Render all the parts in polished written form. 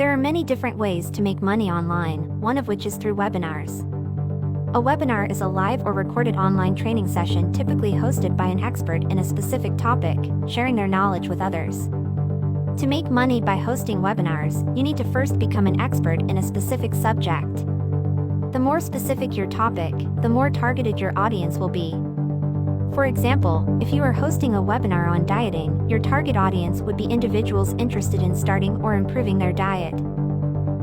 There are many different ways to make money online, one of which is through webinars. A webinar is a live or recorded online training session typically hosted by an expert in a specific topic, sharing their knowledge with others. To make money by hosting webinars, you need to first become an expert in a specific subject. The more specific your topic, the more targeted your audience will be. For example, if you are hosting a webinar on dieting, your target audience would be individuals interested in starting or improving their diet.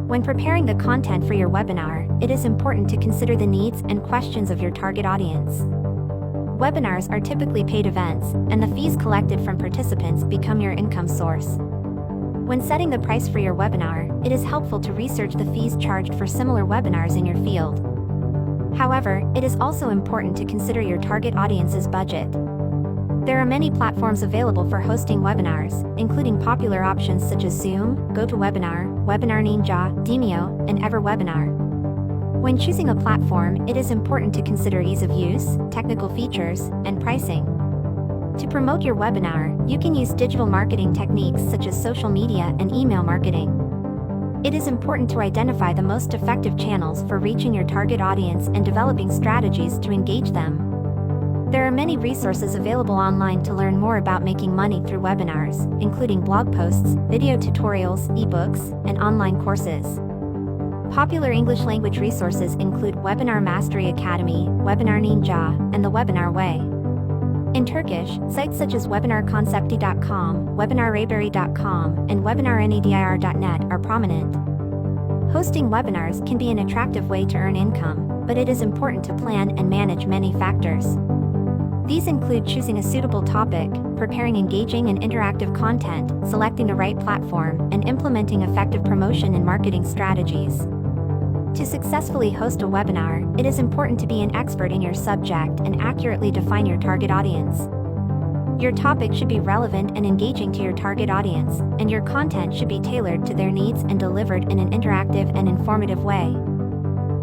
When preparing the content for your webinar, it is important to consider the needs and questions of your target audience. Webinars are typically paid events, and the fees collected from participants become your income source. When setting the price for your webinar, it is helpful to research the fees charged for similar webinars in your field. However, it is also important to consider your target audience's budget. There are many platforms available for hosting webinars, including popular options such as Zoom, GoToWebinar, Webinar Ninja, Demio, and EverWebinar. When choosing a platform, it is important to consider ease of use, technical features, and pricing. To promote your webinar, you can use digital marketing techniques such as social media and email marketing. It is important to identify the most effective channels for reaching your target audience and developing strategies to engage them. There are many resources available online to learn more about making money through webinars, including blog posts, video tutorials, ebooks, and online courses. Popular English language resources include Webinar Mastery Academy, Webinar Ninja, and The Webinar Way. In Turkish, sites such as webinarconcepti.com, webinarrayberry.com, and webinarnedir.net are prominent. Hosting webinars can be an attractive way to earn income, but it is important to plan and manage many factors. These include choosing a suitable topic, preparing engaging and interactive content, selecting the right platform, and implementing effective promotion and marketing strategies. To successfully host a webinar, it is important to be an expert in your subject and accurately define your target audience. Your topic should be relevant and engaging to your target audience, and your content should be tailored to their needs and delivered in an interactive and informative way.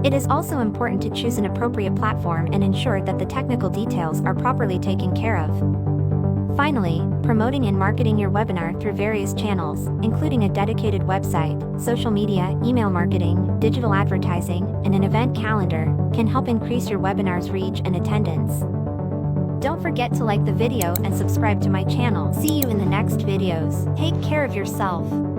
It is also important to choose an appropriate platform and ensure that the technical details are properly taken care of. Finally, promoting and marketing your webinar through various channels, including a dedicated website, social media, email marketing, digital advertising, and an event calendar, can help increase your webinar's reach and attendance. Don't forget to like the video and subscribe to my channel. See you in the next videos. Take care of yourself.